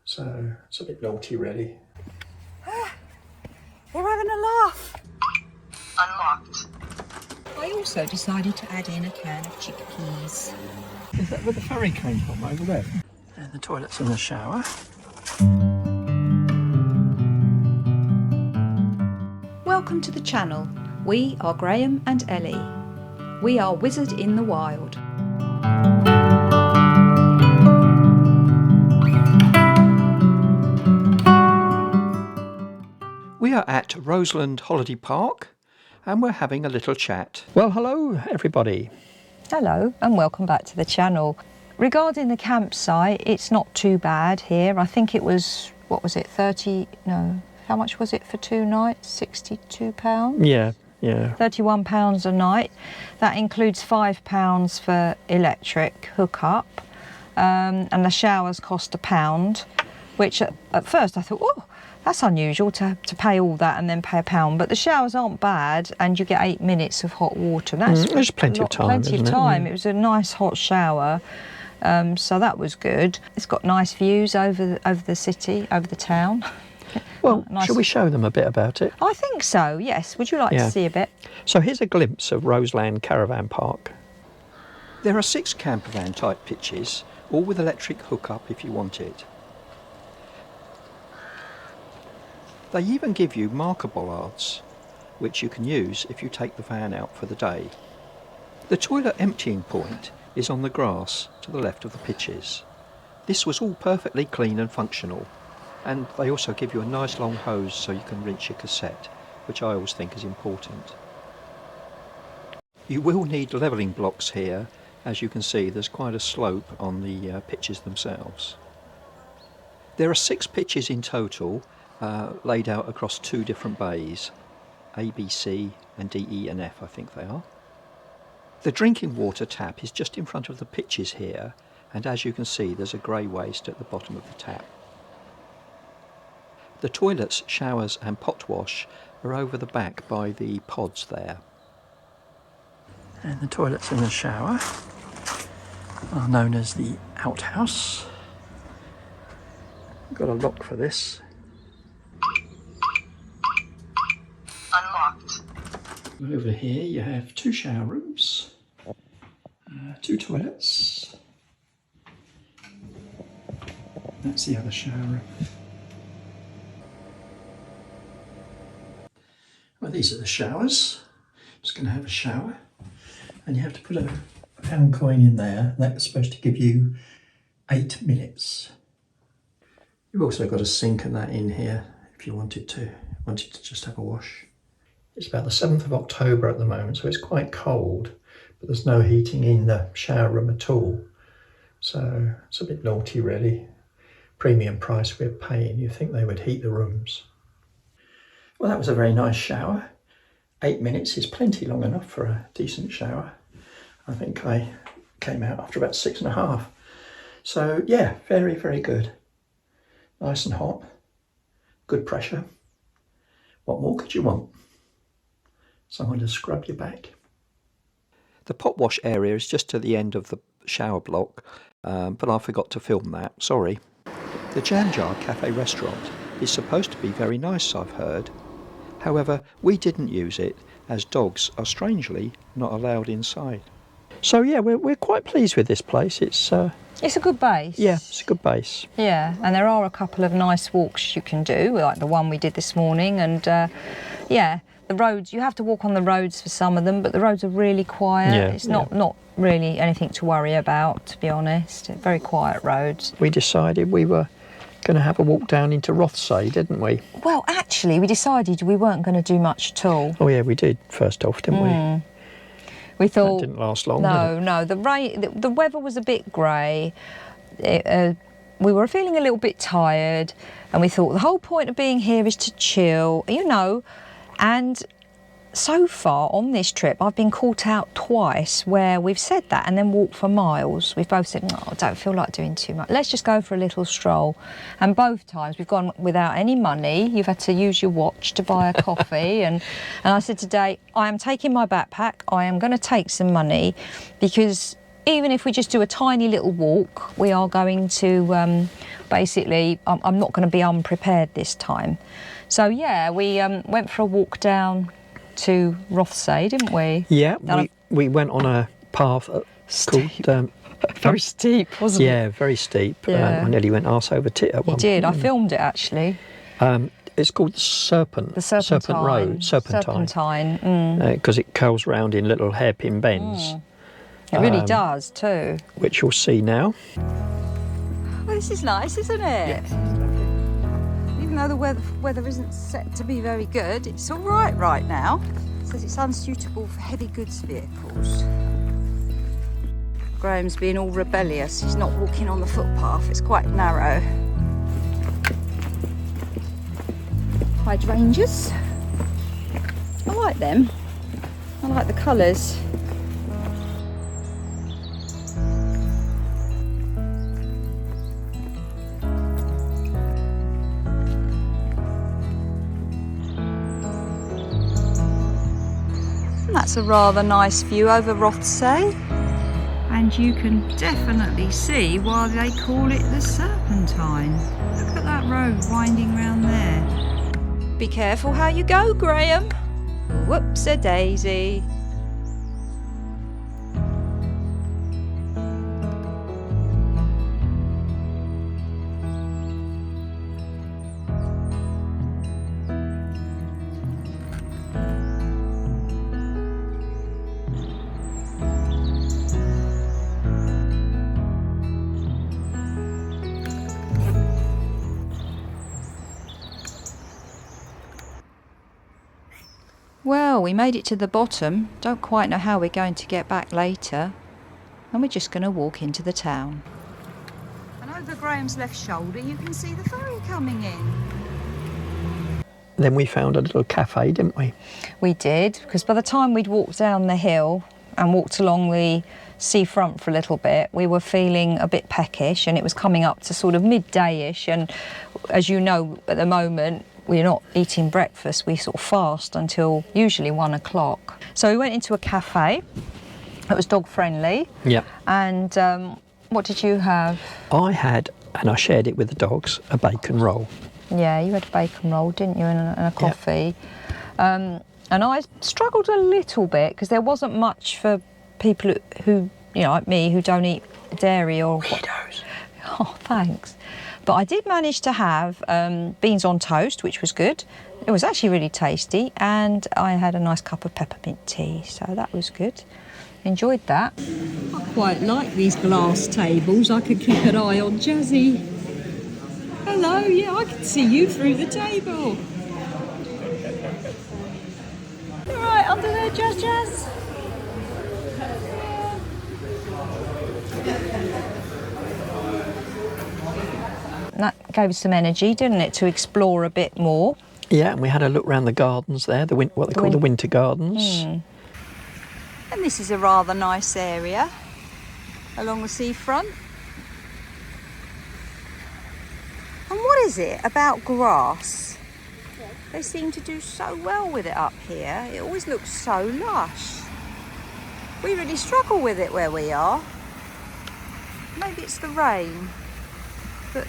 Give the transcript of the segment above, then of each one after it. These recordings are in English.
So it's a bit naughty really. They're having a laugh. Unlocked. I also decided to add in a can of chickpeas. Is that where the ferry came from, over there? And the toilet's and the shower. Welcome to the channel. We are Graham and Ellie. We are Wizard in the Wild. We are at Roseland Holiday Park and we're having a little chat. Well, hello everybody. Hello and welcome back to the channel. Regarding the campsite, it's not too bad here. I think it was, what was it, how much was it for 2 nights? £62? Yeah. £31 a night. That includes £5 for electric hookup, and the showers cost £1, which at first I thought, oh, that's unusual to pay all that and then pay £1. But the showers aren't bad, and you get 8 minutes of hot water. That's there's plenty of time. Plenty of time. It was a nice hot shower, so that was good. It's got nice views over the city, over the town. Well, nice. Shall we show them a bit about it? I think so, yes. Would you like to see a bit? So here's a glimpse of Roseland Caravan Park. There are 6 campervan type pitches, all with electric hookup if you want it. They even give you marker bollards, which you can use if you take the van out for the day. The toilet emptying point is on the grass to the left of the pitches. This was all perfectly clean and functional. And they also give you a nice long hose so you can rinse your cassette, which I always think is important. You will need levelling blocks here. As you can see, there's quite a slope on the pitches themselves. There are 6 pitches in total, laid out across 2 different bays, A, B, C and D, E and F I think they are. The drinking water tap is just in front of the pitches here, and as you can see there's a grey waste at the bottom of the tap. The toilets, showers and pot wash are over the back by the pods there. And the toilets and the shower are known as the outhouse. Got a lock for this. Unlocked. Over here you have 2 shower rooms, 2 toilets. That's the other shower room. Well, these are the showers. Just going to have a shower, and you have to put a £1 coin in there. That was supposed to give you 8 minutes. You've also got a sink and that in here if you wanted to just have a wash. It's about the 7th of October at the moment, so it's quite cold, but there's no heating in the shower room at all. So it's a bit naughty really. Premium price we're paying. You'd think they would heat the rooms. Well, that was a very nice shower. 8 minutes is plenty long enough for a decent shower. I think I came out after about 6.5. So yeah, very, very good. Nice and hot, good pressure. What more could you want? Someone to scrub your back. The pot wash area is just to the end of the shower block, but I forgot to film that, sorry. The Jam Jar Cafe restaurant is supposed to be very nice, I've heard. However, we didn't use it, as dogs are strangely not allowed inside. So yeah, we're quite pleased with this place. It's a good base. Yeah, it's a good base. Yeah, and there are a couple of nice walks you can do, like the one we did this morning, and yeah, the roads, you have to walk on the roads for some of them, but the roads are really quiet. Yeah, it's not really anything to worry about, to be honest. Very quiet roads. We decided we were going to have a walk down into Rothsay, didn't we? Well, actually, we decided we weren't going to do much at all. Oh yeah, we did first off, didn't we? We thought that didn't last long. No. The weather was a bit grey. We were feeling a little bit tired, and we thought the whole point of being here is to chill, you know. And so far on this trip, I've been caught out twice where we've said that and then walked for miles. We've both said, no, I don't feel like doing too much. Let's just go for a little stroll. And both times we've gone without any money. You've had to use your watch to buy a coffee. And I said today, I am taking my backpack. I am going to take some money because even if we just do a tiny little walk, we are going to basically I'm not going to be unprepared this time. So yeah, we went for a walk down to Rothsay, didn't we? Yeah, we went on a path called... very steep, wasn't it? Yeah, very steep. Yeah. I nearly went arse over tit at You one did. point. I filmed it actually. It's called the Serpentine. Serpentine. Because it curls round in little hairpin bends. It really does too. Which you'll see now. Well, this is nice, isn't it? Yes. Even though the weather isn't set to be very good, it's all right now. It says it's unsuitable for heavy goods vehicles. Graham's being all rebellious. He's not walking on the footpath. It's quite narrow. Hydrangeas. I like them. I like the colours. That's a rather nice view over Rothsay. And you can definitely see why they call it the Serpentine. Look at that road winding round there. Be careful how you go, Graham. Whoops-a-daisy. Well, we made it to the bottom. Don't quite know how we're going to get back later. And we're just going to walk into the town. And over Graham's left shoulder you can see the ferry coming in. Then we found a little cafe, didn't we? We did, because by the time we'd walked down the hill and walked along the seafront for a little bit, we were feeling a bit peckish, and it was coming up to sort of midday-ish, and as you know, at the moment, we're not eating breakfast. We sort of fast until usually 1 o'clock. So we went into a cafe. It was dog friendly. Yeah. And what did you have? I had, and I shared it with the dogs, a bacon roll. Yeah, you had a bacon roll, didn't you, and a coffee. Yeah. And I struggled a little bit because there wasn't much for people who, you know, like me, who don't eat dairy or... Weirdos. Oh, thanks. But I did manage to have beans on toast, which was good. It was actually really tasty, and I had a nice cup of peppermint tea, so that was good. Enjoyed that. I quite like these glass tables. I could keep an eye on Jazzy. Hello, yeah, I can see you through the table. All right, under there, Jazz. That gave us some energy, didn't it, to explore a bit more. Yeah, and we had a look round the gardens there, what they call the winter gardens. And this is a rather nice area along the seafront. And what is it about grass? They seem to do so well with it up here. It always looks so lush. We really struggle with it where we are. Maybe it's the rain. But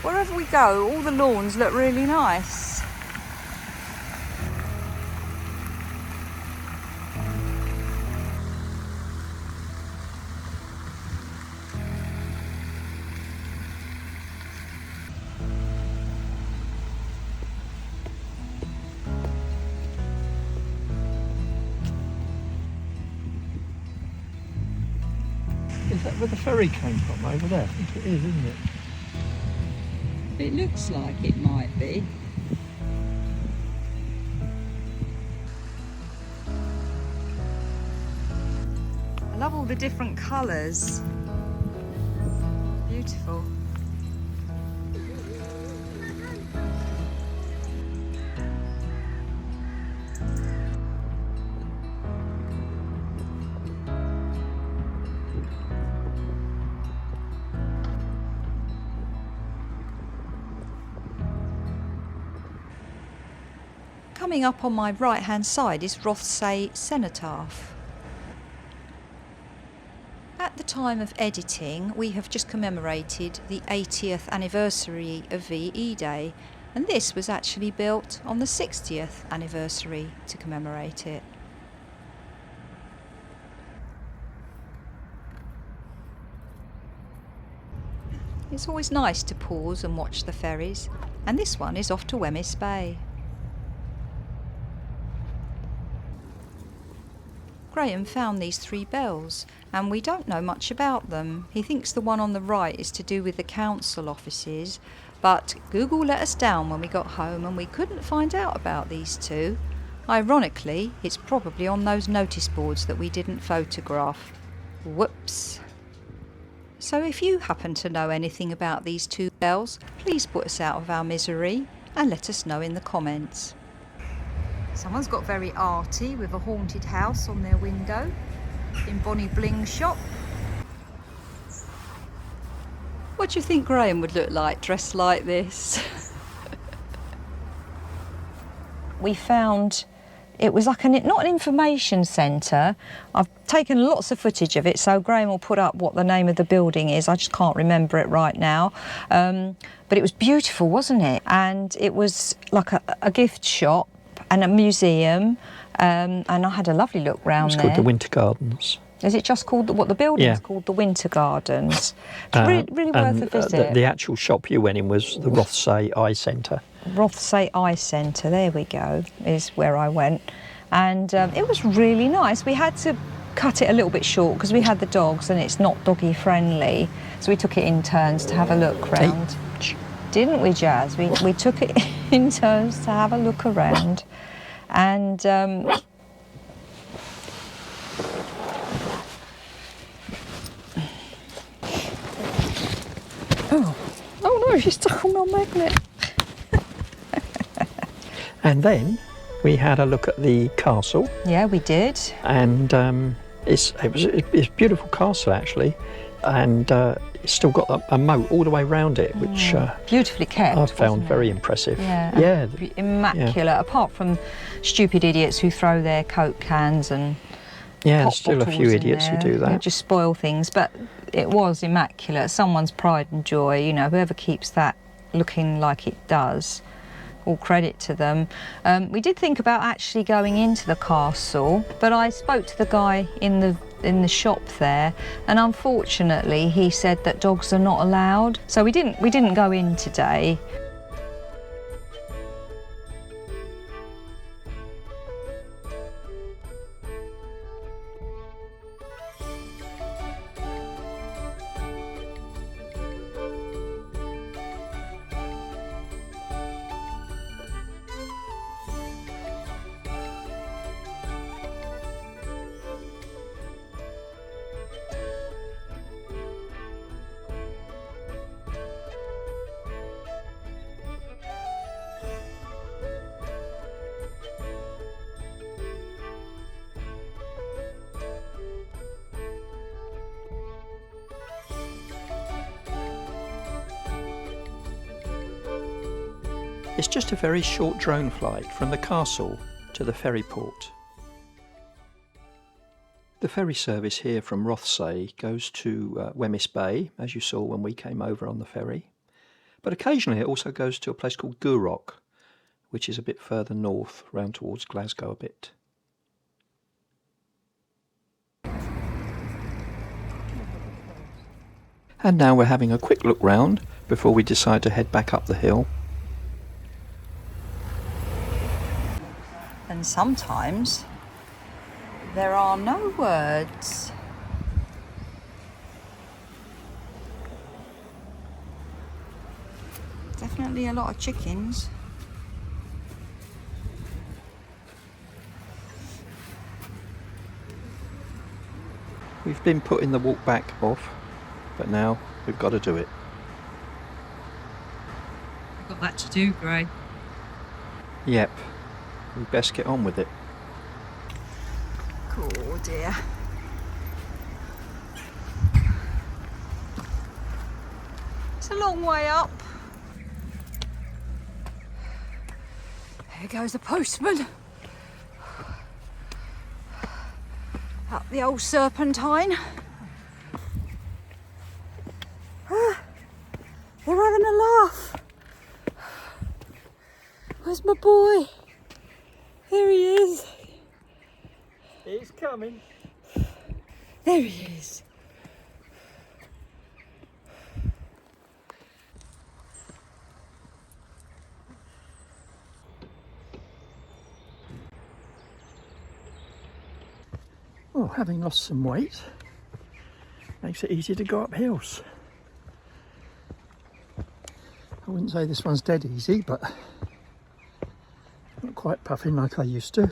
wherever we go, all the lawns look really nice. Is that where the ferry came from, over there? I think it is, isn't it? It looks like it might be. I love all the different colours. Beautiful. Coming up on my right hand side is Rothsay Cenotaph. At the time of editing, we have just commemorated the 80th anniversary of VE Day, and this was actually built on the 60th anniversary to commemorate it. It's always nice to pause and watch the ferries, and this one is off to Wemyss Bay. Graham found these 3 bells, and we don't know much about them. He thinks the one on the right is to do with the council offices, but Google let us down when we got home and we couldn't find out about these 2. Ironically, it's probably on those notice boards that we didn't photograph. Whoops. So if you happen to know anything about these 2 bells, please put us out of our misery and let us know in the comments. Someone's got very arty with a haunted house on their window in Bonnie Bling's shop. What do you think Graham would look like dressed like this? We found it was like not an information centre. I've taken lots of footage of it, so Graham will put up what the name of the building is. I just can't remember it right now. But it was beautiful, wasn't it? And it was like a gift shop and a museum, and I had a lovely look round there. It's called the Winter Gardens. Is it just called, what the building's called, the Winter Gardens? It's really worth a visit. The actual shop you went in was the Rothsay Eye Centre. Rothsay Eye Centre, there we go, is where I went. And it was really nice. We had to cut it a little bit short because we had the dogs and it's not doggy friendly. So we took it in turns to have a look round. Didn't we, Jazz? We took it in turns to have a look around. And oh no, she's stuck on my magnet. And then we had a look at the castle. Yeah, we did. And it's a beautiful castle actually, and it's still got a moat all the way around it, which beautifully kept. I found very impressive. Yeah, immaculate. Yeah. Apart from stupid idiots who throw their Coke cans and there's still a few idiots who do that. They just spoil things, but it was immaculate. Someone's pride and joy. You know, whoever keeps that looking like it does. All credit to them. We did think about actually going into the castle, but I spoke to the guy in the shop there, and unfortunately he said that dogs are not allowed. So we didn't go in today. It's just a very short drone flight from the castle to the ferry port. The ferry service here from Rothsay goes to Wemyss Bay, as you saw when we came over on the ferry. But occasionally it also goes to a place called BJÖRK, which is a bit further north, round towards Glasgow a bit. And now we're having a quick look round before we decide to head back up the hill. And sometimes there are no words. Definitely a lot of chickens. We've been putting the walk back off, but now we've got to do it. I've got that to do, Gray. Yep, we best get on with it. Oh dear. It's a long way up. There goes the postman. Up the old Serpentine. we're having a laugh. Where's my boy? There he is. He's coming. There he is. Well, having lost some weight makes it easier to go up hills. I wouldn't say this one's dead easy, but not quite puffing like I used to.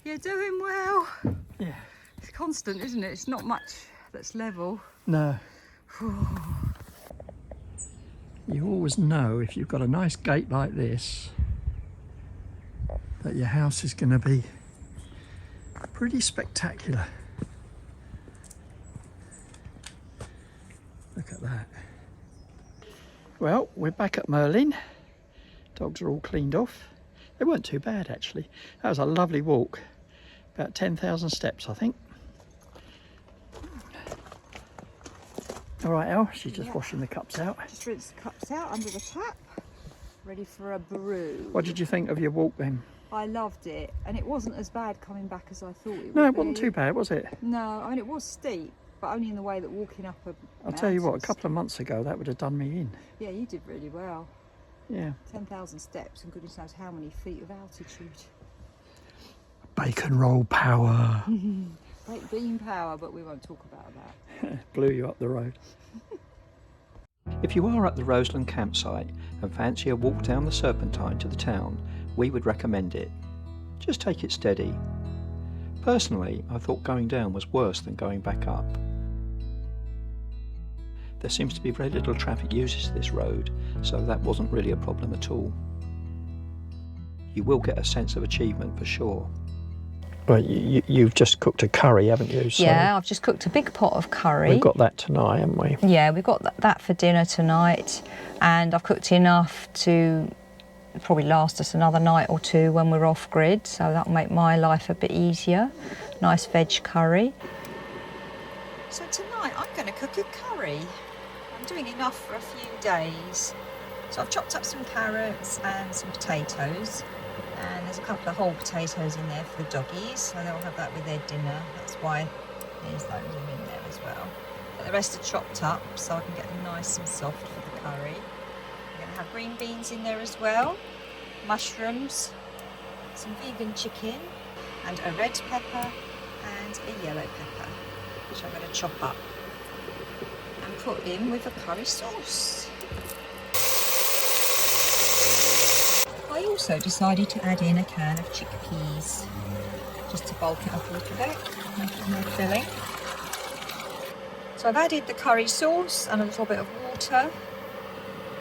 You're doing well. Yeah. It's constant, isn't it? It's not much that's level. No. You always know if you've got a nice gate like this that your house is going to be pretty spectacular. Look at that. Well, we're back at Merlin. Dogs are all cleaned off. They weren't too bad actually. That was a lovely walk. About 10,000 steps, I think. All right, Elle, she's just washing the cups out. Just rinse the cups out under the tap. Ready for a brew. What did you think of your walk then? I loved it, and it wasn't as bad coming back as I thought it would No, it be. wasn't too bad, was it? No, I mean it was steep, but only in the way that walking up a I'll tell you what, a mountain's- couple of months ago that would have done me in. Yeah, you did really well. Yeah. 10,000 steps and goodness knows how many feet of altitude. Bacon roll power. Great beam power, but we won't talk about that. Blew you up the road. If you are at the Roseland campsite and fancy a walk down the Serpentine to the town, we would recommend it. Just take it steady. Personally, I thought going down was worse than going back up. There seems to be very little traffic uses this road, so that wasn't really a problem at all. You will get a sense of achievement for sure. Well, you've just cooked a curry, haven't you? So Yeah, I've just cooked a big pot of curry. we've got that tonight, haven't we? Yeah, we've got that for dinner tonight, and I've cooked enough to probably last us another night or two when we're off grid, so that'll make my life a bit easier. Nice veg curry. So tonight I'm going to cook a curry. I'm doing enough for a few days. So I've chopped up some carrots and some potatoes, and there's a couple of whole potatoes in there for the doggies, so they'll have that with their dinner. That's why there's those in there as well. But the rest are chopped up so I can get them nice and soft for the curry. I'm going to have green beans in there as well, mushrooms, some vegan chicken, and a red pepper and a yellow pepper, which I'm going to chop up and put in with a curry sauce. I also decided to add in a can of chickpeas, just to bulk it up a little bit, make it more filling. So I've added the curry sauce and a little bit of water,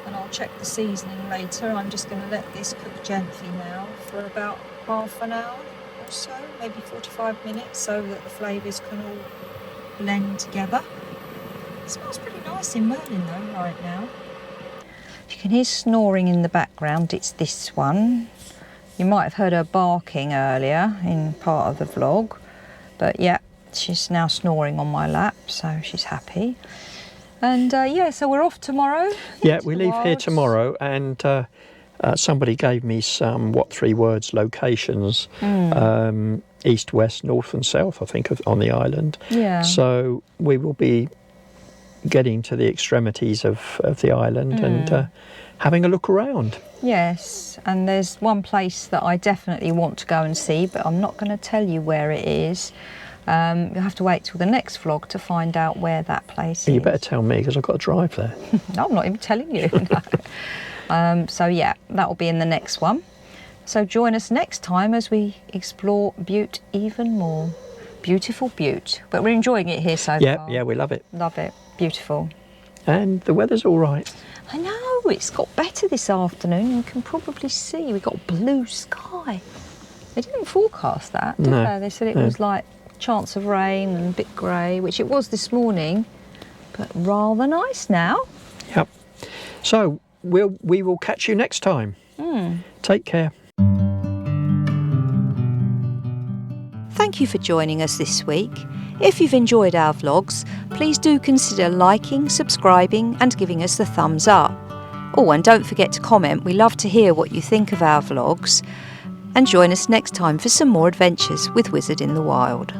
and I'll check the seasoning later. I'm just going to let this cook gently now for about half an hour or so, maybe 45 minutes, so that the flavours can all blend together. It smells pretty nice in Merlin though right now. If you can hear snoring in the background, it's this one. You might have heard her barking earlier in part of the vlog, but yeah, she's now snoring on my lap, so she's happy. And yeah, so we're off tomorrow. Yeah, to we the leave here wilds. tomorrow, and somebody gave me some, 3 words, locations, east, west, north and south, I think, on the island. Yeah. So we will be getting to the extremities of the island and having a look around. Yes, and there's one place that I definitely want to go and see, but I'm not going to tell you where it is. You'll have to wait till the next vlog to find out where that place is. You better tell me, because I've got to drive there. No, I'm not even telling you. No. So yeah, that will be in the next one. So join us next time as we explore Bute even more. Beautiful Bute. But we're enjoying it here so far. Yeah, we love it. Love it. Beautiful. And the weather's all right. I know, it's got better this afternoon. You can probably see we've got blue sky. They didn't forecast that, did No, they? They said it no. was like chance of rain and a bit grey, which it was this morning, but rather nice now. Yep. So we will catch you next time. Take care. Thank thank you for joining us this week. If you've enjoyed our vlogs, please do consider liking, subscribing and giving us the thumbs up. Oh, and don't forget to comment, we love to hear what you think of our vlogs. And join us next time for some more adventures with Wizard in the Wild.